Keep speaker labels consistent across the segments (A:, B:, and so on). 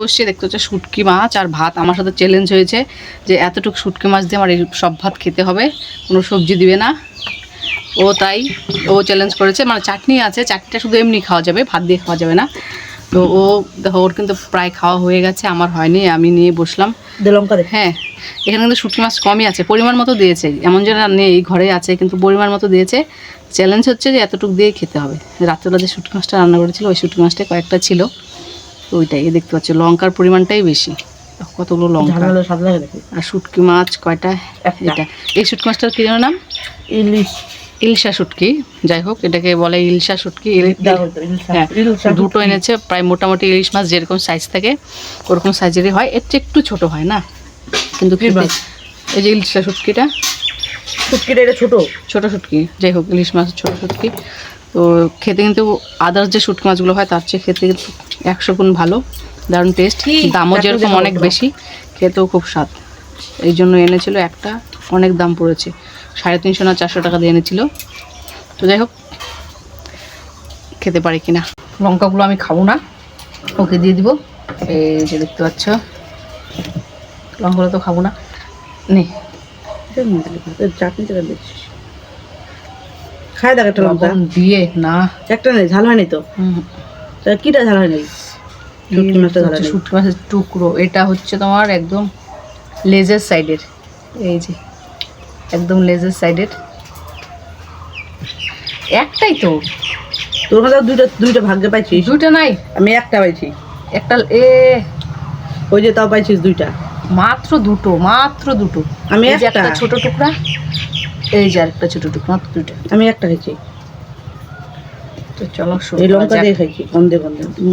A: বসে দেখতে হচ্ছে শুটকি মাছ আর ভাত। আমার সাথে চ্যালেঞ্জ হয়েছে যে এতটুকু শুটকি মাছ দিয়ে আমার এই সব ভাত খেতে হবে, কোনো সবজি দিবে না। তাই ও চ্যালেঞ্জ করেছে, মানে চাটনি আছে, চাটনিটা শুধু এমনি খাওয়া যাবে, ভাত দিয়ে খাওয়া যাবে না। তো ও দেখো ওর কিন্তু প্রায় খাওয়া হয়ে গেছে, আমার হয়নি, আমি নিয়ে বসলাম।
B: লঙ্কা দে।
A: হ্যাঁ, এখানে কিন্তু শুটকি মাছ কমই আছে, পরিমাণ মতো দিয়েছে, এমন যেন নেই, ঘরে আছে কিন্তু পরিমাণ মতো দিয়েছে। চ্যালেঞ্জ হচ্ছে যে এতটুকু দিয়ে খেতে হবে। রাত্রেবেলা যে শুটকি মাছটা রান্না করেছিল ওই শুটকি মাছটা কয়েকটা ছিল, তো ওইটাই দেখতে পাচ্ছি লঙ্কার পরিমাণটাই বেশি, কতগুলো লঙ্কা। আর শুটকি মাছ কয়টা? এটা এই শুটকি মাছটার কি নাম? ইলশা শুটকি, যাই হোক এটাকে বলে ইলশা শুটকি। হ্যাঁ, দুটো এনেছে, প্রায় মোটামুটি ইলিশ মাছ যেরকম সাইজ থাকে ওরকম সাইজেরই হয়, এর চেয়ে একটু ছোটো হয় না কিন্তু এই যে ইলশা শুটকিটা
B: এটা ছোটো
A: শুটকি, যাই হোক ইলিশ মাছ ছোটো শুটকি। তো খেতে কিন্তু আদার্স যে শুটকি মাছগুলো হয় তার চেয়ে খেতে কিন্তু 100 গুণ ভালো, দারুণ টেস্ট, দামও যেরকম অনেক বেশি, খেতেও খুব স্বাদ। এই জন্য এনেছিল একটা, অনেক দাম পড়েছে, 350 না 400 টাকা দিয়ে এনেছিল। তো যাই হোক খেতে পারি কিনা। লঙ্কাগুলো আমি খাবো না, ওকে দিয়ে দিব। এই যে দেখতে পাচ্ছ লঙ্কাগুলো তো খাবো না, নে
B: চাটনি খাই দেখ একটা লঙ্কা
A: দিয়ে না,
B: একটা নেই, ঝাল হয়নি তো। কিটা ঝাল হয়নি? শুটকি
A: মাছের টুকরো, এটা হচ্ছে তোমার একদম লেজের সাইডের, এই যে একদম লেজের সাইডের একটাই তো।
B: তোর কাছে দুইটা ভাগ্যে পাইছিস?
A: দুইটা নাই,
B: আমি একটা পাইছি,
A: একটা
B: ওই যে তাও পাইছিস দুইটা,
A: মাত্র দুটো।
B: আমি একটা
A: ছোট টুকরা, এই যে আরেকটা ছোট টুকরা, মাত্র দুইটা।
B: আমি একটা খাইছি।
A: তো চলো,
B: এই লঙ্কা দিয়ে খাইছি, গন্ধে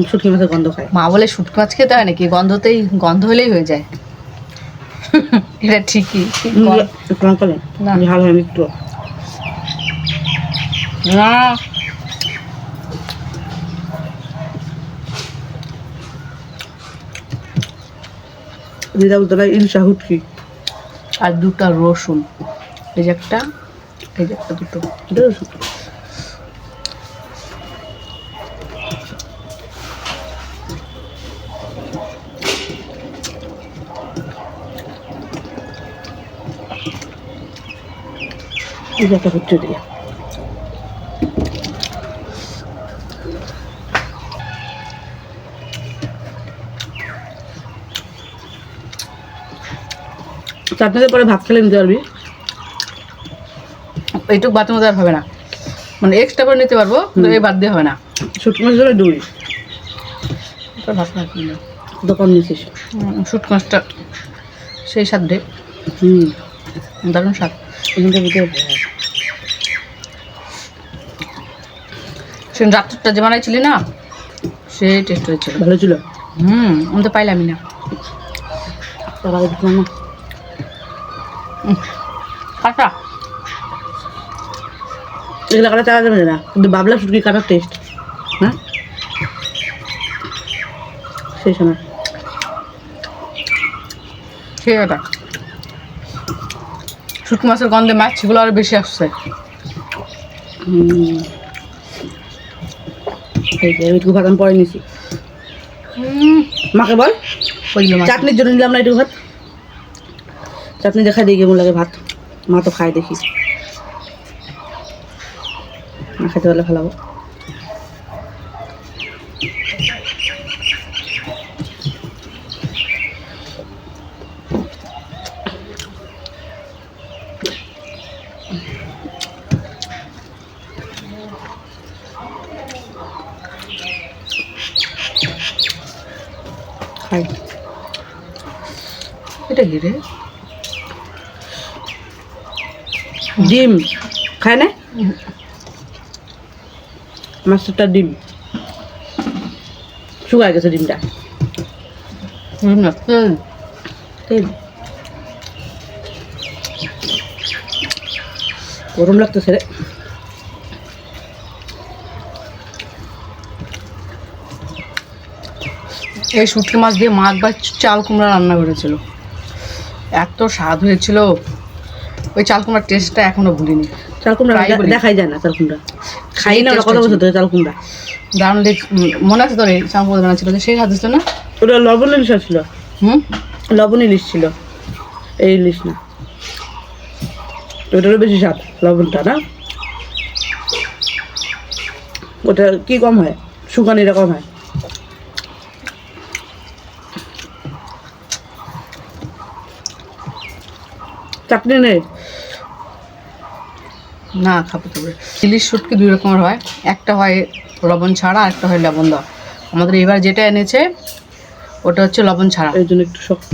B: শুটকি মাছের গন্ধ খায়।
A: মা বলে শুটকি মাছ খেতে হয় নাকি, গন্ধ হলেই হয়ে যায়। এটা ঠিকই,
B: লঙ্কা নেই, ঝাল হয়নি একটু
A: না।
B: ইলশা শুটকি
A: আর দুটা রসুন, এই যে একটা, এই যে একটা, দুটো
B: রসুন। একটা হচ্ছে দিয়ে চাটনিতে পরে ভাত খেলে নিতে পারবি।
A: এইটুকু বাতের মধ্যে আর হবে না, মানে এক্সট্রা করে নিতে পারবো, কিন্তু এই বাদ দিয়ে হবে না।
B: শুটকি মাছ ধরে দুই
A: ভাত না কিনলে
B: দোকান নিয়েছিস।
A: শুটকি মাছটা সেই স্বাদ রে, দারুণ স্বাদ।
B: এখানটা ভিতরে
A: সে রাত্রটা যে বানাইছিলি না, সে টেস্ট হয়েছিল,
B: ভালো ছিল।
A: আমি তো পাইলামই না। কাটা
B: এগুলো কাটা চাওয়া যাবে না, কিন্তু বাবলা শুটকি কাটার টেস্ট, হ্যাঁ সেই সময়
A: ঠিক আছে। শুটকি মাছের গন্ধে মাছগুলো আরো বেশি আসছে।
B: এইটুকু ভাত আমি পরে নিছি। মাকে বল চাটনির জন্য নিলাম না এইটুকু ভাত, চাটনি দেখা দিয়ে কেমন লাগে ভাত। মা তো খায় দেখি, মা খেতে পারলে ভালো। খাই
A: এটা কি রে?
B: ডিম খায় না, মাছটা ডিম শুকায় গেছে ডিমটা। তেল গরম লাগতেছে রে।
A: এই শুটকি মাছ দিয়ে মাছ বা চাল কুমড়া রান্না করেছিল, এত স্বাদ হয়েছিল। ওই চাল কুমড়ার টেস্টটা এখনো ভুলিনি।
B: চাল কুমড়া দেখাই যায় না, চাল কুমড়া খাই না, কত বছর ধরে চাল কুমড়া।
A: দারুণ মনে আছে তোর এই চাল কুমড়া বানাচ্ছিল, সেই স্বাদ ছিল না?
B: ওটা লবণ ইলিশ ছিল,
A: হুম,
B: লবণ ইলিশ ছিল, এই ইলিশ না। ওটারও বেশি স্বাদ লবণটা না, ওটা কি কম হয়, শুকানিটা কম হয়। চাটনি নেই?
A: না খাবো তবে। ইলিশ শুটকি দুই রকমের হয়, একটা হয় লবণ ছাড়া, আর একটা হয় লবণ দেওয়া। আমাদের এবার যেটা এনেছে ওটা হচ্ছে লবণ ছাড়া,
B: এই জন্য একটু শক্ত।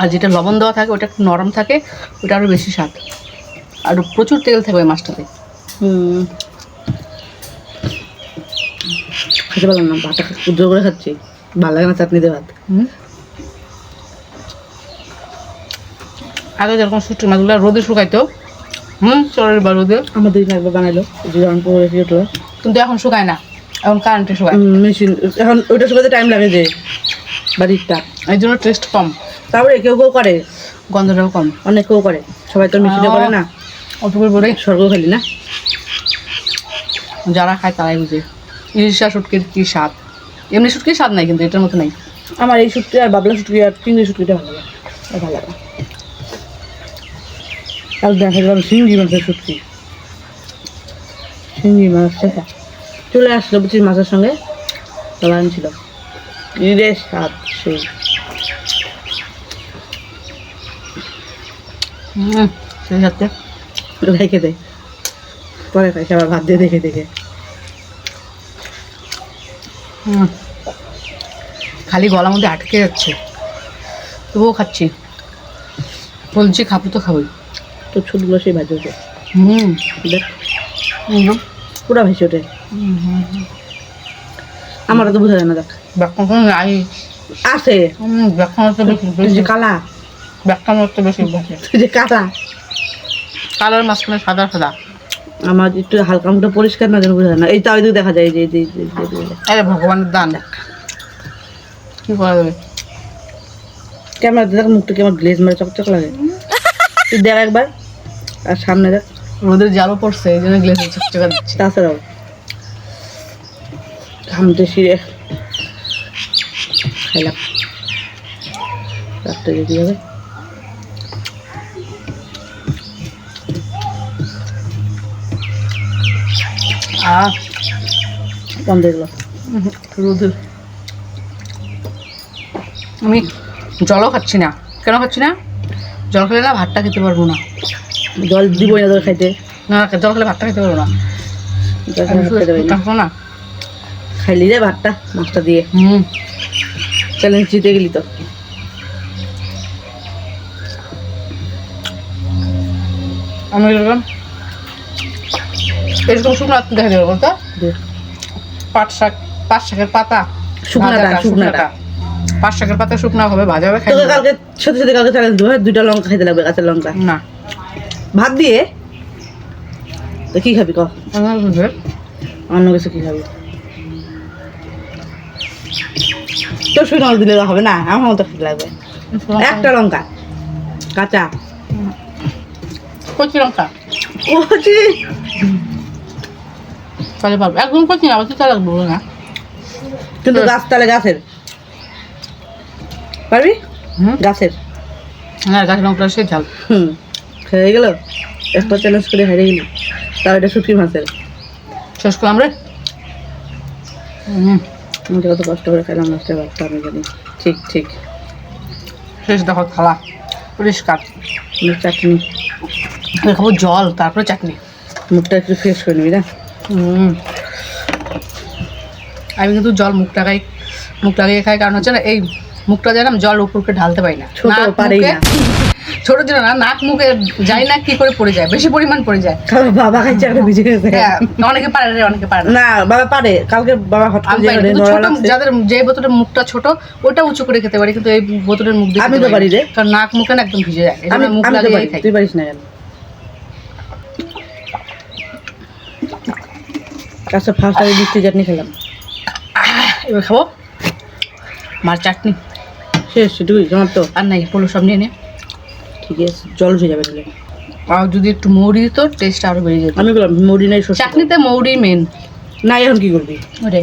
A: আর যেটা লবণ দেওয়া থাকে ওটা একটু নরম থাকে, ওটা আরও বেশি স্বাদ, আর প্রচুর তেল থাকে ওই মাছটাতে।
B: খেতে পারলাম না, ভাতটা উজ্জ্বল করে খাচ্ছি, ভালো লাগে না চাটনিতে ভাত।
A: আগে যেরকম শুটকি মাছগুলো রোদে শুকাইতো, চরের বা রোদে,
B: আমাদের একবার বানাইলো যখন রেখে উঠলো,
A: কিন্তু এখন শুকায় না, এখন কারেন্টে শুকায়।
B: মেশিন এখন ওইটা শুকাতে টাইম লাগে যে বাড়িরটা,
A: এই জন্য টেস্ট কম,
B: তারপরে কেউ কেউ করে,
A: গন্ধটাও কম।
B: অনেক কেউ করে, সবাই তো মেশিনে করে না,
A: অতগুলো বলে
B: স্বর্গ খালি না।
A: যারা খায় তারাই বুঝে ইলিশা শুটকির কী স্বাদ। এমনি শুটকির স্বাদ নাই, কিন্তু এটার মতো নাই।
B: আমার এই শুটকি আর বাবলা শুটকি আর চিংড়ি শুটকিটা ভালো লাগে, আর ভালো লাগে। আর দেখা গেলাম শিঙ্গি মাছের শুটকি, শিঙ্গি মাছ চলে আসলো বুঝি মাছের সঙ্গে, তবে আনছিল ইরে স্বাদ সেই।
A: সেই সাথে
B: রেখে দেয়, পরে খাই আবার ভাত দিয়ে দেখে দেখে।
A: খালি গলার মধ্যে আটকে যাচ্ছে, তবুও খাচ্ছি, বলছি খাবো তো খাবোই।
B: তো ছোটগুলো সেই ভাজি ওঠে, দেখ পুরা ভেসে ওঠে, আমার তো বোঝা যায় না। দেখ
A: ব্যাকরণ নাই
B: আছে,
A: ব্যাকরণ তো বেশি
B: তুই যে কালা,
A: ব্যাকরণ তো বেশি বেশি
B: তুই যে কালা,
A: কালার মাঝখানে সাদা সাদা।
B: আমার একটু হালকা মুখটা পরিষ্কার না যেন বোঝা যায় না। এই তাও এদিকে দেখা যায়, এই যে
A: আরে ভগবানের দান, কি করা যাবে।
B: ক্যামেরাতে দেখ মুখটা কেমন গ্লেজ মারে চকচক লাগে, তুই দেখ একবার, আর সামনে দেখ,
A: রোদের জালও পড়ছে এই জন্য গ্লেসে চকচকা দিচ্ছে।
B: তাছাড়াও ঘামতে শিরে খাইলাম, রাত্রে দেখি যাবে। কম দেখলো
A: রোদের আমি জলও খাচ্ছি না। কেন খাচ্ছি না? জল খেলে না ভাতটা খেতে পারবো না।
B: জল দিবই না তোর খাইতে,
A: না জল খেলে ভাতটা খেতে পারবো না,
B: জল ছাড়া ভাত খেতে পারি না।
A: থাকবো না।
B: খাইলি রে ভাতটা মাছটা দিয়ে, চ্যালেঞ্জ জিতে গেলি তো।
A: আমি এরকম শুকনো হাত দেখা দেবো বলতো, পাট শাকের পাতা, শুকনাটা পাট শাকের পাতা শুকনা হবে, ভাজা হবে, খাই
B: তোকে কালকে সাথে সাথে কালকে চ্যালেঞ্জ দেবো, 2টা লঙ্কা খাইতে লাগবে, কাঁচা লঙ্কা
A: না
B: ভাত দিয়ে। তো কি খাবি ক, অন্য কিছু কি খাবি? তোর শুকনো দিলে হবে না, আমার মতো খেতে লাগবে। একটা লঙ্কা কাঁচা,
A: কচি লঙ্কা
B: কচি,
A: তাহলে পারবো, একদম কচি না, অত লাগবে না,
B: কিন্তু গাছ তাহলে গাছের পারবি, গাছের।
A: হ্যাঁ গাছ লঙ্কা সে ঝাল।
B: হয়ে গেল, একটা চ্যালেঞ্জ করে হেরে গেলি, তাও এটা শুটকি মাছের।
A: শেষ করলাম রে।
B: আমাকে কত কষ্ট করে খাইলাম মাছটা, ভাতটা আমি জানি। ঠিক ঠিক
A: শেষ দেখো থালা পরিষ্কার।
B: চাটনি
A: খাবো জল, তারপরে চাটনি।
B: মুখটা একটু ফ্রেশ করে নিবি না।
A: আমি কিন্তু জল মুখ টাকাই খাই, কারণ হচ্ছে না এই মুখটা যেন জল উপরকে ঢালতে পারি না,
B: ছোট পারেই না,
A: ছোট ছিল না, নাক মুখে যাই না কি করে পড়ে যায়, বেশি পরিমাণ পড়ে যায়।
B: বাবা খাইছে একটা ভিজে গেছে।
A: অনেকে পারে রে, অনেকে পারে
B: না, বাবা পারে। কালকে বাবা হট করে
A: ছোট, যাদের যে বোতলের মুখটা ছোট ওটা উঁচু করে খেতে পারি, কিন্তু এই বোতলের মুখ দিয়ে
B: আমি তো পারি রে,
A: কারণ নাক মুখে না একদম ভিজে যায়,
B: আমি
A: মুখ
B: তো
A: লাগিয়ে
B: পারি,
A: খাই।
B: তুই পারিস না কেন? আচ্ছা ফার্স্ট আমি বৃষ্টি চাটনি খেলাম,
A: এবার খাবো মার চাটনি।
B: শেষ সেটুকুই সমাপ্ত।
A: আর নাই পোলো সব নিয়ে নে,
B: ঠিক আছে, জল উঠে যাবে তাহলে।
A: আর যদি একটু মৌরি দিত টেস্ট আরো বেড়ে যেত।
B: আমি বললাম মৌরি নাই,
A: চাটনিতে মৌরি মেন।
B: না এখন কি করবি?
A: ওরে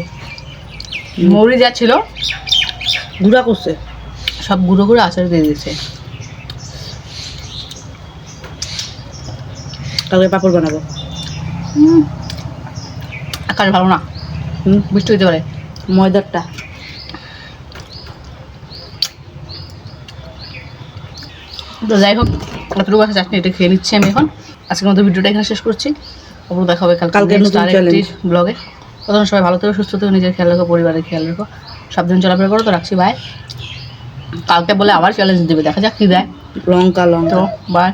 A: মৌরি যা ছিল
B: গুঁড়া করছে।
A: সব গুঁড়ো করে আচার দিয়ে দিয়েছে।
B: কালকে পাঁপড় বানাবো।
A: আকাশ ভালো না, বৃষ্টি হতে পারে।
B: ময়দারটা
A: তো যাই হোক, এতটুকু আছে চাটনি, এটা খেয়ে নিচ্ছি আমি এখন। আজকের মতো ভিডিওটা এখানে শেষ করছি। অবশ্যই দেখা হবে কালকে
B: নতুন challenge।
A: ব্লগে। তখন সবাই ভালো থেকো, সুস্থ থেকো, নিজের খেয়াল রাখো, পরিবারের খেয়াল রাখো, সাবধানে চলাফেরা করো। তো রাখছি, বাই। কালকে বলে আবার চ্যালেঞ্জ দেবে, দেখা যাক কি দেয়।
B: লঙ্কা লঙ্কা
A: তো বাই।